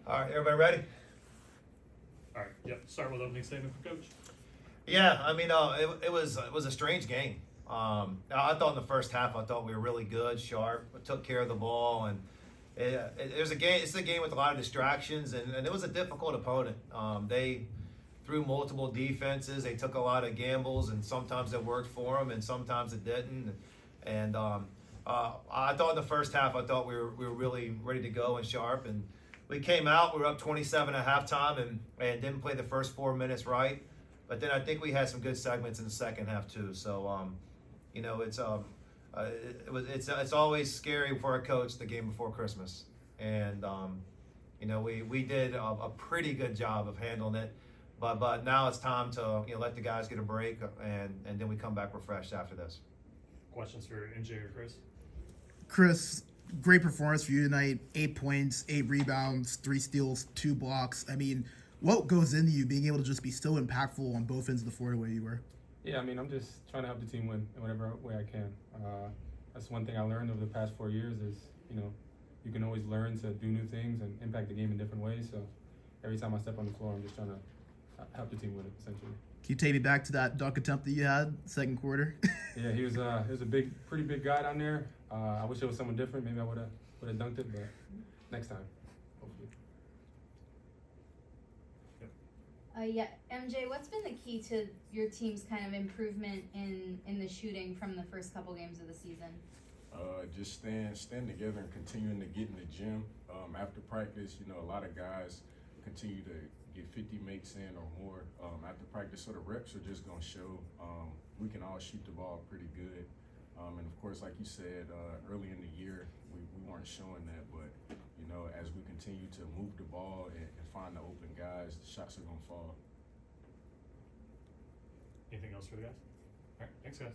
All right, everybody ready? All right. Yep. Start with opening statement for Coach. Yeah, I mean, it was a strange game. I thought in the first half, I thought we were really good, sharp, took care of the ball, and it was a game. It's a game with a lot of distractions, and it was a difficult opponent. They threw multiple defenses. They took a lot of gambles, and sometimes it worked for them, and sometimes it didn't. And I thought in the first half, I thought we were really ready to go and sharp, and we came out. We were up 27 at halftime, and didn't play the first 4 minutes right. But then I think we had some good segments in the second half too. So, it's always scary for a coach the game before Christmas, and we did a pretty good job of handling it. But now it's time to let the guys get a break, and then we come back refreshed after this. Questions for NJ or Chris? Chris, great performance for you tonight. 8 points, 8 rebounds, 3 steals, 2 blocks. I mean, what goes into you being able to just be so impactful on both ends of the floor the way you were? Yeah, I mean, I'm just trying to help the team win in whatever way I can. That's one thing I learned over the past 4 years is, you can always learn to do new things and impact the game in different ways. So every time I step on the floor, I'm just trying to help the team win, essentially. Can you take me back to that dunk attempt that you had second quarter? Yeah, he was a pretty big guy down there. I wish it was someone different. Maybe I would have dunked it, but next time, hopefully. MJ, what's been the key to your team's kind of improvement in the shooting from the first couple games of the season? Just staying together and continuing to get in the gym. After practice, a lot of guys continue to get 50 makes in or more after practice, so the reps are just going to show we can all shoot the ball pretty good. And of course, like you said, early in the year, we weren't showing that, but as we continue to move the ball and find the open guys, the shots are going to fall. Anything else for the guys? All right. Thanks, guys.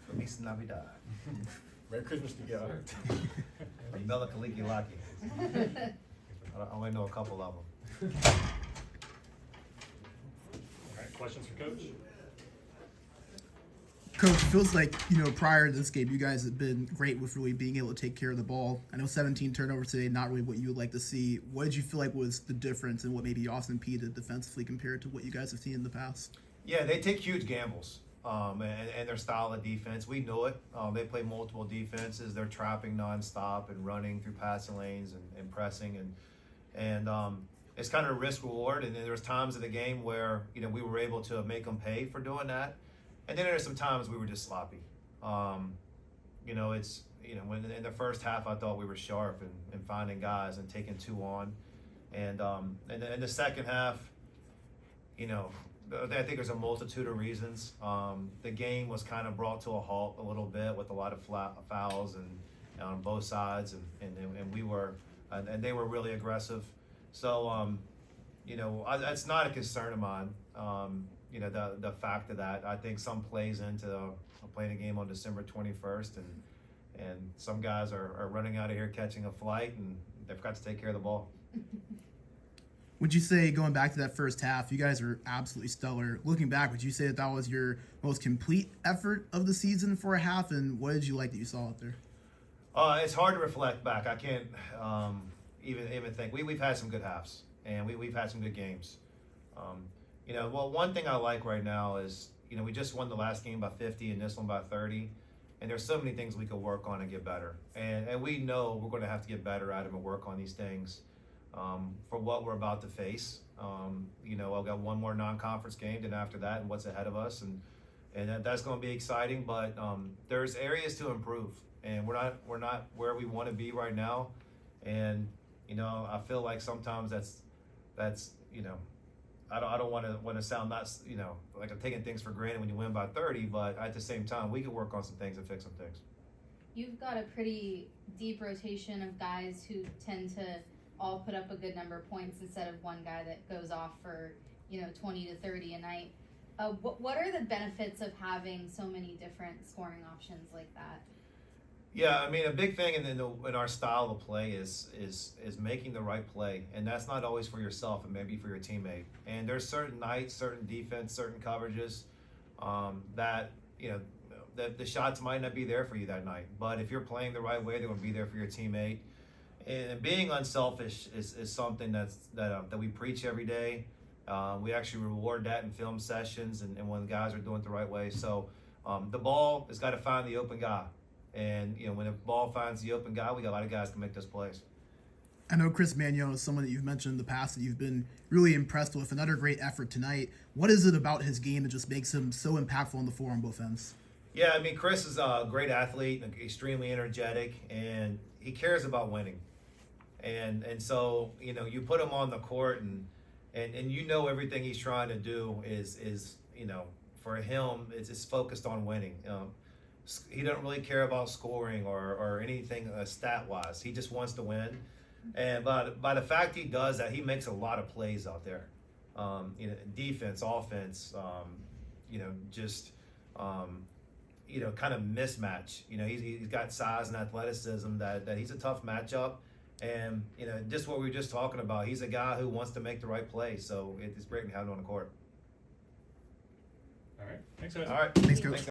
Feliz Navidad. Merry Christmas to y'all. Bella Kaliki Laki. I only know a couple of them. All right. Questions for Coach? Coach, it feels like, prior to this game, you guys have been great with really being able to take care of the ball. I know 17 turnovers today, not really what you would like to see. What did you feel like was the difference in what maybe Austin Peay did defensively compared to what you guys have seen in the past? Yeah, they take huge gambles, and their style of defense. We know it. They play multiple defenses. They're trapping nonstop and running through passing lanes and pressing, and it's kind of a risk reward. And then there's times in the game where we were able to make them pay for doing that. And then there's some times we were just sloppy. When in the first half I thought we were sharp and finding guys and taking 2 on, and in the second half, I think there's a multitude of reasons. The game was kind of brought to a halt a little bit with a lot of fouls and on both sides, and we were and they were really aggressive. So that's not a concern of mine. The fact of that, I think some plays into playing a game on December 21st, and some guys are running out of here catching a flight, and they've got to take care of the ball. Would you say, going back to that first half, you guys are absolutely stellar. Looking back, would you say that was your most complete effort of the season for a half, and what did you like that you saw out there? It's hard to reflect back. I can't even think. We've had some good halves, and we've had some good games. One thing I like right now is, we just won the last game by 50 and this one by 30. And there's so many things we could work on and get better. And we know we're going to have to get better at them and work on these things for what we're about to face. I've got one more non-conference game, then after that, and what's ahead of us. And that's going to be exciting, but there's areas to improve. And we're not where we want to be right now. And, I feel like sometimes that's I don't want to sound not, like I'm taking things for granted when you win by 30, but at the same time, we can work on some things and fix some things. You've got a pretty deep rotation of guys who tend to all put up a good number of points instead of one guy that goes off for, 20 to 30 a night. What are the benefits of having so many different scoring options like that? Yeah, I mean, a big thing in our style of play is making the right play, and that's not always for yourself, and maybe for your teammate. And there's certain nights, certain defense, certain coverages that the shots might not be there for you that night. But if you're playing the right way, they're going to be there for your teammate. And being unselfish is something that we preach every day. We actually reward that in film sessions and when the guys are doing it the right way. So the ball has got to find the open guy. And, when the ball finds the open guy, we got a lot of guys that can make those plays. I know Chris Mañon is someone that you've mentioned in the past that you've been really impressed with. Another great effort tonight. What is it about his game that just makes him so impactful on the floor on both ends? Yeah, I mean, Chris is a great athlete, extremely energetic, and he cares about winning. And so, you put him on the court and everything he's trying to do is for him, it's focused on winning. He doesn't really care about scoring or anything stat-wise. He just wants to win. And by the fact he does that, he makes a lot of plays out there. Defense, offense, kind of mismatch. He's got size and athleticism that he's a tough matchup. And, just what we were just talking about, he's a guy who wants to make the right play. So it's great to have him on the court. All right. Thanks, guys. All right. Thanks, Coach.